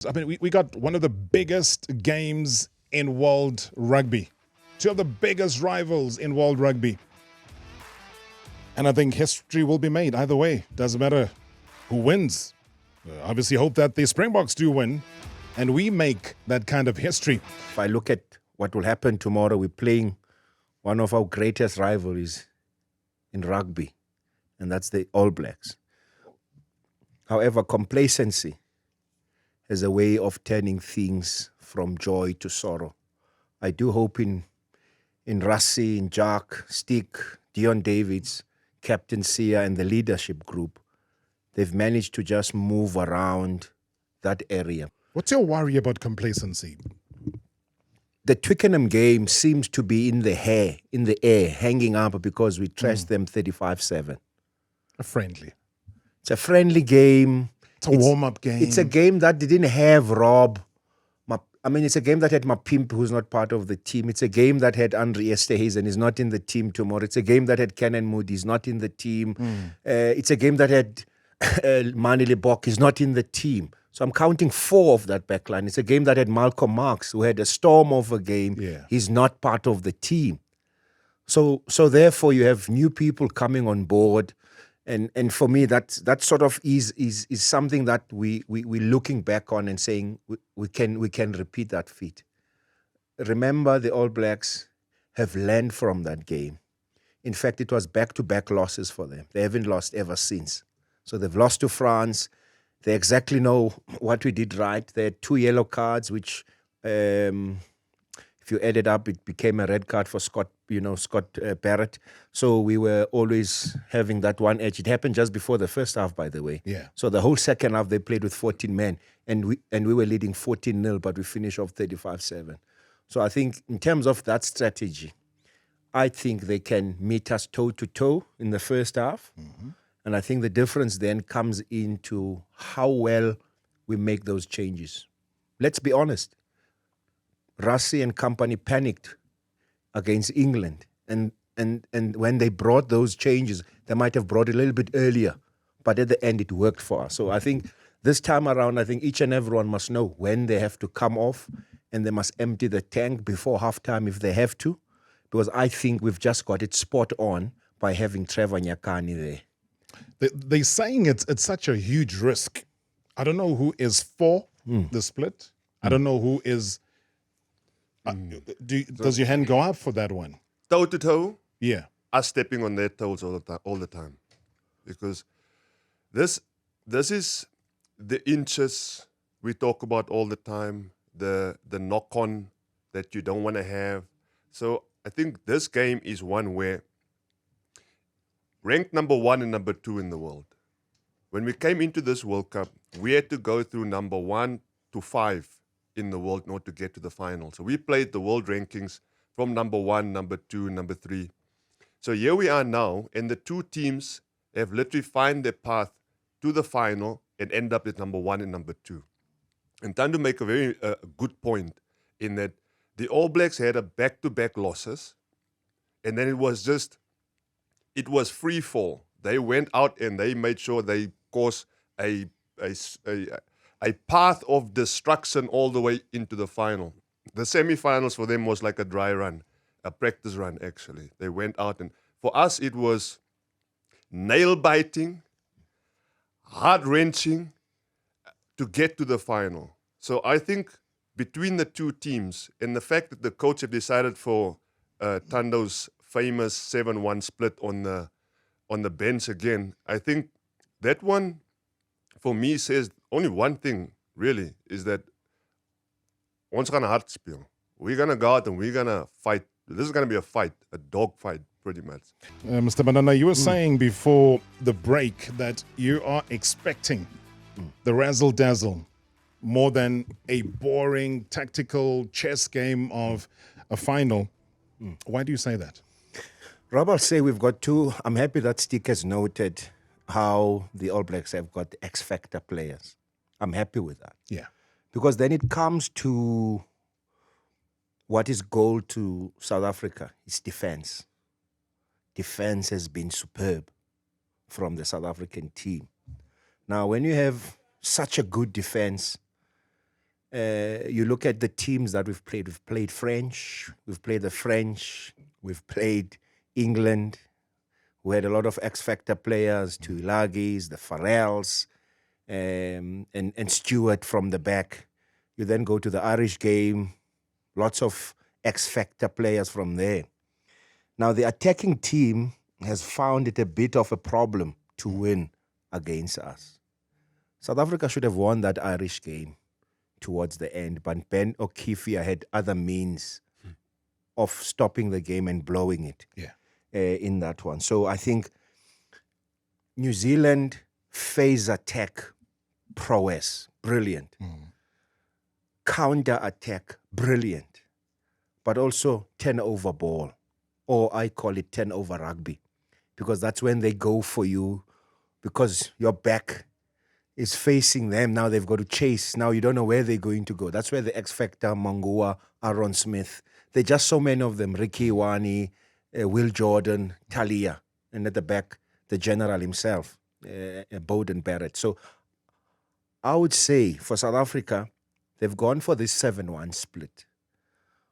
I mean, we got one of the biggest games in world rugby, two of the biggest rivals in world rugby. And I think history will be made either way. Doesn't matter who wins. Obviously, hope that the Springboks do win and we make that kind of history. If I look at what will happen tomorrow, we're playing one of our greatest rivalries in rugby, and that's the All Blacks. However, complacency has a way of turning things from joy to sorrow. I do hope in Rassie, in Jack, Stick, Dion Davids, Captain Sia, and the leadership group, they've managed to just move around that area. What's your worry about complacency? The Twickenham game seems to be in the air, hanging up because we trashed them 35-7. A friendly. It's a friendly game. It's a warm-up game. It's a game that didn't have Rob. It's a game that had Mapimp, who's not part of the team. It's a game that had Andre Esterhuizen, he's not in the team tomorrow. It's a game that had Kenan Moody, he's not in the team. It's a game that had Manile Bok, he's not in the team. So I'm counting 4 of that backline. It's a game that had Malcolm Marx, who had a storm of a game. Yeah. He's not part of the team. So therefore, you have new people coming on board. And for me, that sort of is something that we're looking back on and saying we can repeat that feat. Remember, the All Blacks have learned from that game. In fact, it was back-to-back losses for them. They haven't lost ever since. So they've lost to France. They exactly know what we did right. They had 2 yellow cards, which, if you add it up, it became a red card for Scott Barrett. So we were always having that one edge. It happened just before the first half, by the way. Yeah. So the whole second half, they played with 14 men, and we were leading 14-0, but we finished off 35-7. So I think in terms of that strategy, I think they can meet us toe-to-toe in the first half. Mm-hmm. And I think the difference then comes into how well we make those changes. Let's be honest. Rassie and company panicked against England. And when they brought those changes, they might have brought it a little bit earlier. But at the end, it worked for us. So I think this time around, I think each and everyone must know when they have to come off and they must empty the tank before halftime if they have to. Because I think we've just got it spot on by having Trevor Nyakani there. They're saying it's such a huge risk. I don't know who is for the split. I don't know who is... does your hand go up for that one? Toe to toe? Yeah. Us stepping on their toes all the time. Because this is the inches we talk about all the time, the knock-on that you don't want to have. So I think this game is one where ranked number 1 and number 2 in the world. When we came into this World Cup, we had to go through number 1 to 5 in the world in order to get to the final. So we played the world rankings from number 1, number 2, number 3. So here we are now, and the 2 teams have literally found their path to the final and end up at number 1 and number 2. And Thando make a very good point in that the All Blacks had a back-to-back losses, and then it was free fall. They went out and they made sure they caused a path of destruction all the way into the final. The semi-finals for them was like a dry run, a practice run actually. They went out, and for us it was nail-biting, heart-wrenching to get to the final. So I think between the 2 teams and the fact that the coach have decided for Thando's famous 7-1 split on the bench again, I think that one for me says only one thing really, is that ons gaan hard speel. We're going to go out and we're going to fight. This is going to be a fight, a dog fight pretty much. Mr. Manana, you were saying before the break that you are expecting the razzle-dazzle more than a boring tactical chess game of a final. Why do you say that? Rob, I'll say we've got 2. I'm happy that Stick has noted how the All Blacks have got X-factor players. I'm happy with that. Yeah. Because then it comes to what is goal to South Africa. It's defense. Defense has been superb from the South African team. Now, when you have such a good defense, You look at the teams that we've played. We've played French. We've played the French. We've played England. We had a lot of X-Factor players, Tuilagis, the Farrells, and Stewart from the back. You then go to the Irish game, lots of X-Factor players from there. Now, the attacking team has found it a bit of a problem to win against us. South Africa should have won that Irish game towards the end, but Ben O'Keefe had other means of stopping the game and blowing it in that one. So I think New Zealand phase attack prowess, brilliant. Counter attack, brilliant. But also turnover ball, or I call it turnover rugby, because that's when they go for you, because your back is facing them. Now they've got to chase. Now you don't know where they're going to go. That's where the X-Factor, Mangua, Aaron Smith, there are just so many of them, Ricky Iwani, Will Jordan, Talia, and at the back, the general himself, Bowden Barrett. So I would say for South Africa, they've gone for this 7-1 split.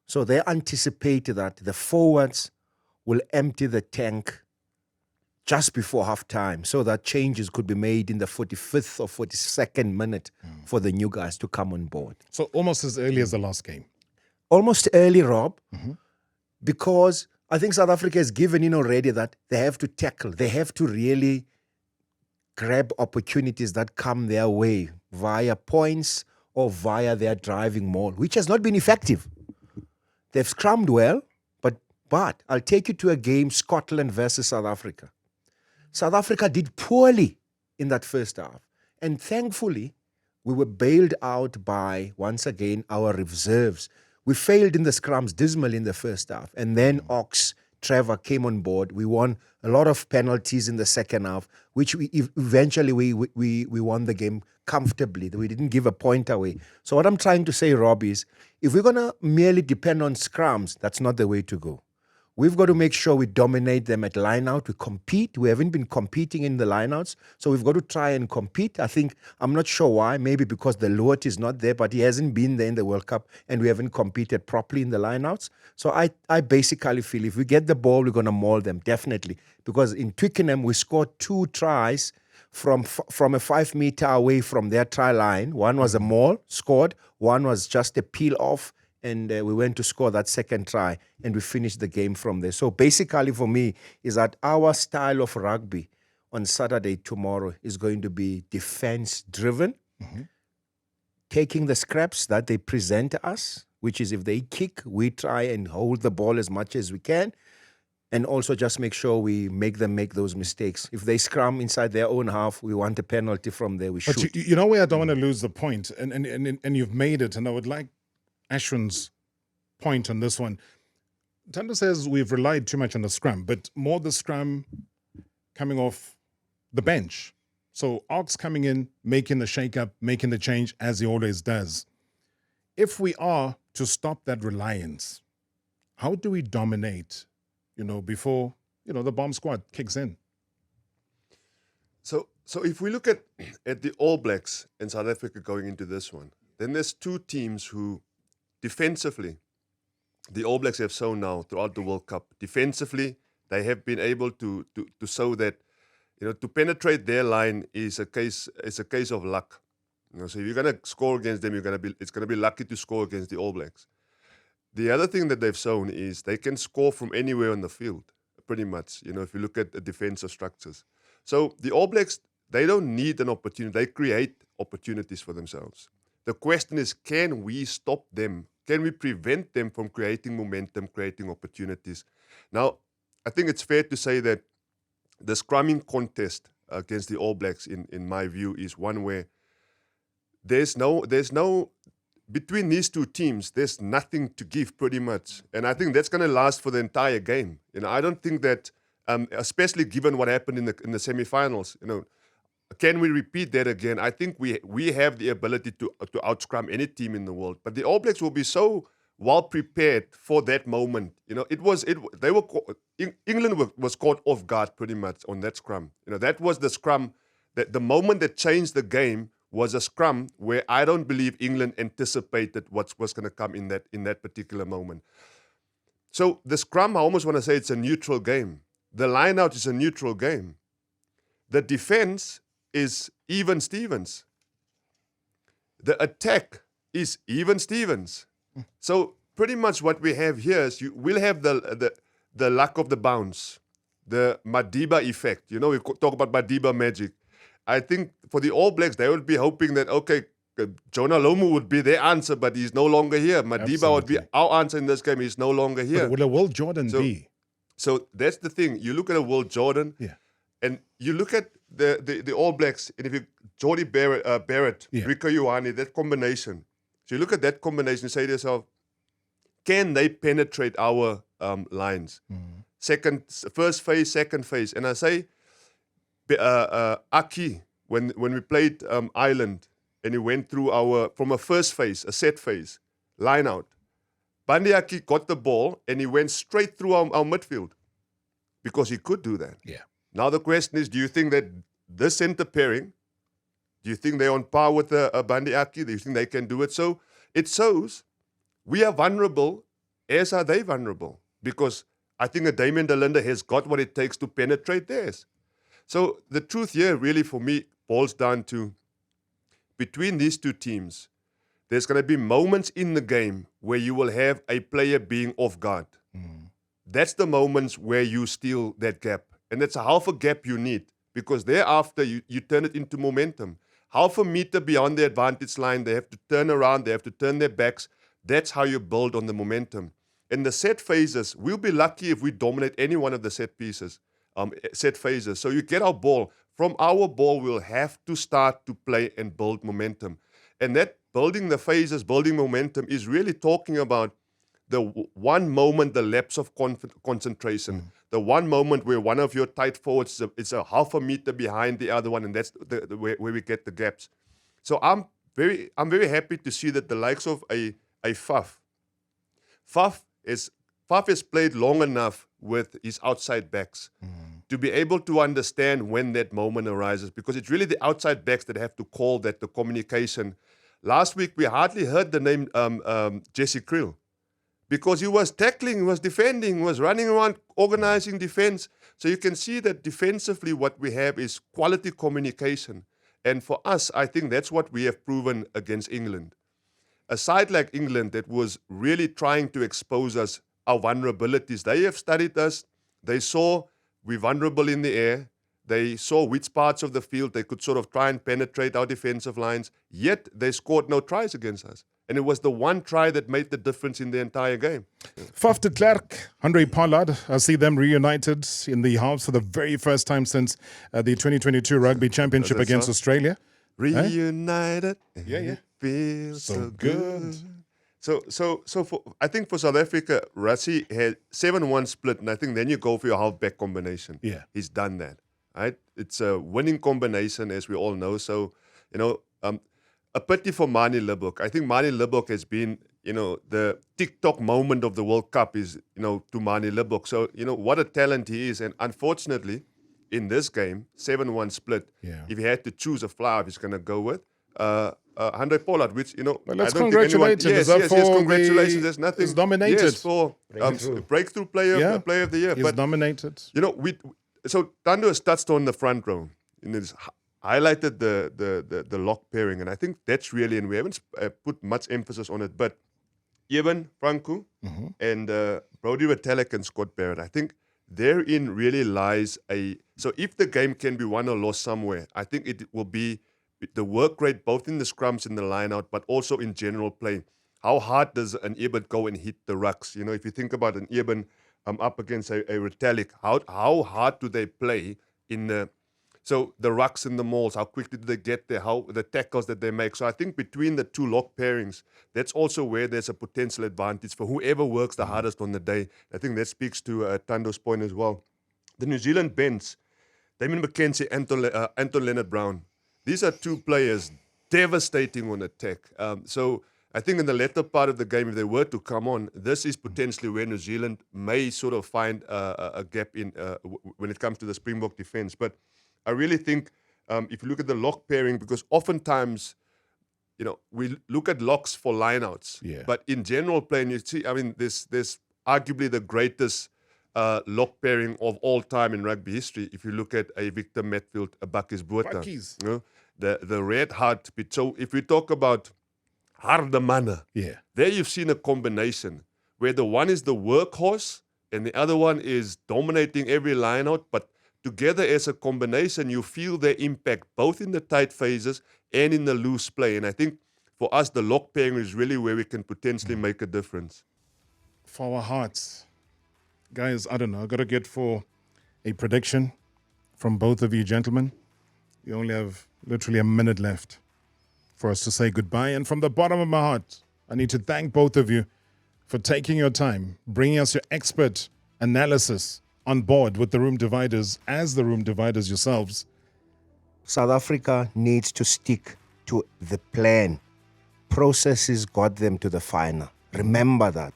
So they anticipate that the forwards will empty the tank just before halftime, so that changes could be made in the 45th or 42nd minute for the new guys to come on board. So almost as early as the last game. Almost early, Rob, because I think South Africa has given in already that they have to tackle. They have to really grab opportunities that come their way via points or via their driving maul, which has not been effective. They've scrummed well, but I'll take you to a game, Scotland versus South Africa. South Africa did poorly in that first half. And thankfully, we were bailed out by, once again, our reserves. We failed in the scrums dismally in the first half. And then Trevor came on board. We won a lot of penalties in the second half, which eventually we won the game comfortably. We didn't give a point away. So what I'm trying to say, Rob, is if we're going to merely depend on scrums, that's not the way to go. We've got to make sure we dominate them at line-out. We compete. We haven't been competing in the line-outs, so we've got to try and compete. I'm not sure why. Maybe because the Lord is not there, but he hasn't been there in the World Cup, and we haven't competed properly in the line-outs. So I basically feel if we get the ball, we're going to maul them, definitely. Because in Twickenham, we scored 2 tries from a 5 meter away from their try line. One was a maul, scored. One was just a peel off. And we went to score that second try, and we finished the game from there. So basically for me is that our style of rugby on Saturday tomorrow is going to be defense-driven, taking the scraps that they present us, which is if they kick, we try and hold the ball as much as we can, and also just make sure we make them make those mistakes. If they scrum inside their own half, we want a penalty from there, we shoot. But you know where I don't want to lose the point, and you've made it, and I would like Ashwin's point on this one. Thando says we've relied too much on the scrum, but more the scrum coming off the bench. So Ox coming in, making the shake-up, making the change, as he always does. If we are to stop that reliance, how do we dominate, before, the bomb squad kicks in? So if we look at the All Blacks and South Africa going into this one, then there's 2 teams who defensively, the All Blacks have shown now throughout the World Cup. Defensively, they have been able to show that, to penetrate their line is a case of luck. So if you're going to score against them, it's going to be lucky to score against the All Blacks. The other thing that they've shown is they can score from anywhere on the field, pretty much. If you look at the defensive structures. So the All Blacks, they don't need an opportunity. They create opportunities for themselves. The question is, can we stop them? Can we prevent them from creating momentum, creating opportunities? Now, I think it's fair to say that the scrumming contest against the All Blacks, in my view, is one where there's no between these 2 teams, there's nothing to give pretty much. And I think that's going to last for the entire game. I don't think that, especially given what happened in the semi-finals, can we repeat that again? I think we have the ability to outscrum any team in the world, but the All Blacks will be so well prepared for that moment. England was caught off guard pretty much on that scrum. That was the scrum, that the moment that changed the game was a scrum where I don't believe England anticipated what was going to come in that particular moment. So the scrum, I almost want to say it's a neutral game. The line-out is a neutral game. The defense is even Stevens. The attack is even Stevens. So pretty much what we have here is you will have the luck of the bounce, the Madiba effect. You know, we talk about Madiba magic. I think for the All Blacks, they would be hoping that, okay, Jonah Lomu would be their answer, but he's no longer here. Madiba would be our answer in this game. He's no longer here. But will a Will Jordan be? So that's the thing. You look at a Will Jordan, and you look at the All Blacks, and if you Jordie Barrett, Rico Ioane, that combination. So you look at that combination and say to yourself, can they penetrate our lines? First phase, second phase. And I say, Aki, when we played Ireland, and he went through from a first phase, a set phase, line out. Bandi Aki got the ball, and he went straight through our midfield because he could do that. Yeah. Now the question is, do you think that this centre pairing, do you think they're on par with Bandi Aki? Do you think they can do it? So it shows we are vulnerable, as are they vulnerable, because I think that Damian de Linde has got what it takes to penetrate theirs. So the truth here really for me boils down to, between these two teams, there's going to be moments in the game where you will have a player being off guard. That's the moments where you steal that gap. And that's a half a gap you need, because thereafter you turn it into momentum. Half a meter beyond the advantage line, they have to turn around, they have to turn their backs. That's how you build on the momentum. In the set phases, we'll be lucky if we dominate any one of the set phases. So you get our ball. From our ball, we'll have to start to play and build momentum. And that building the phases, building momentum is really talking about the one moment, the lapse of concentration. The one moment where one of your tight forwards is a half a meter behind the other one, and that's where we get the gaps. So I'm very happy to see that the likes of a Faf has played long enough with his outside backs to be able to understand when that moment arises, because it's really the outside backs that have to call that, the communication. Last week, we hardly heard the name Jesse Kriel, because he was tackling, he was defending, he was running around, organizing defense. So you can see that defensively what we have is quality communication. And for us, I think that's what we have proven against England. A side like England that was really trying to expose us, our vulnerabilities. They have studied us. They saw we're vulnerable in the air. They saw which parts of the field they could sort of try and penetrate our defensive lines, yet they scored no tries against us. And it was the one try that made the difference in the entire game. Faf de Klerk, Andre Pollard, I see them reunited in the halves for the very first time since the 2022 Rugby Championship against Australia. Reunited. Yeah. Feels so good. So I think for South Africa, Rassie had 7-1 split, and I think then you go for your halfback combination. Yeah. He's done that. Right? It's a winning combination, as we all know. So, a pity for Manie Libbok. I think Manie Libbok has been, the TikTok moment of the World Cup is, to Manie Libbok. So, what a talent he is. And unfortunately, in this game, 7-1 split, if he had to choose a flower he's going to go with, Andre Pollard, which, Well, let's I don't congratulate think anyone... him. Yes, congratulations. There's nothing... He's nominated. Yes, for breakthrough player of the year. He's nominated. So Thando has touched on the front row. And it's highlighted the lock pairing. And I think that's really, and we haven't put much emphasis on it, but Evan Franco and Brodie Retallick and Scott Barrett, I think therein really lies so if the game can be won or lost somewhere, I think it will be the work rate, both in the scrums and the line-out, but also in general play. How hard does an Eben go and hit the rucks? If you think about an Eben up against a Retallick, how hard do they play in the rucks and the mauls? How quickly do they get there? How the tackles that they make? So I think between the two lock pairings, that's also where there's a potential advantage for whoever works the hardest on the day. I think that speaks to Thando's point as well. The New Zealand bench, Damien McKenzie, Anton Leonard-Brown. These are two players devastating on attack. So I think in the latter part of the game, if they were to come on, this is potentially where New Zealand may sort of find a gap in when it comes to the Springbok defense. But I really think if you look at the lock pairing, because oftentimes, we look at locks for lineouts. Yeah. But in general play, and you see, there's arguably the greatest lock pairing of all time in rugby history. If you look at a Victor Matfield, a Bakkies Botha, Bakkies. the red heartbeat. So if we talk about harde manne, there you've seen a combination where the one is the workhorse and the other one is dominating every lineout, but together as a combination, you feel their impact both in the tight phases and in the loose play. And I think for us, the lock pairing is really where we can potentially make a difference. For our hearts, guys, I don't know. I got to get for a prediction from both of you gentlemen. We only have literally a minute left for us to say goodbye. And from the bottom of my heart, I need to thank both of you for taking your time, bringing us your expert analysis on board with the Room Dividers as the Room Dividers yourselves. South Africa needs to stick to the plan. Processes got them to the final. Remember that.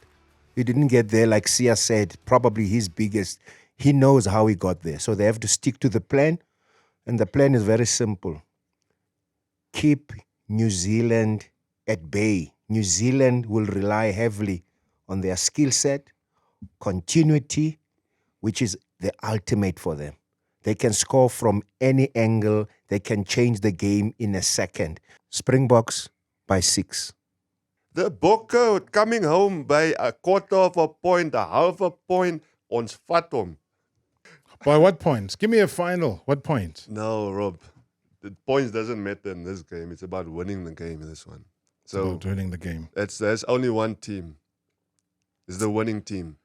He didn't get there, like Sia said, probably his biggest. He knows how he got there. So they have to stick to the plan. And the plan is very simple. Keep New Zealand at bay. New Zealand will rely heavily on their skill set, continuity, which is the ultimate for them. They can score from any angle. They can change the game in a second. Springboks by 6. The Bokke coming home by a quarter of a point, a half a point, ons vat hom. By what point? Give me a final. What point? No, Rob. The points doesn't matter in this game. It's about winning the game in this one. So About winning the game. there's only one team. It's the winning team.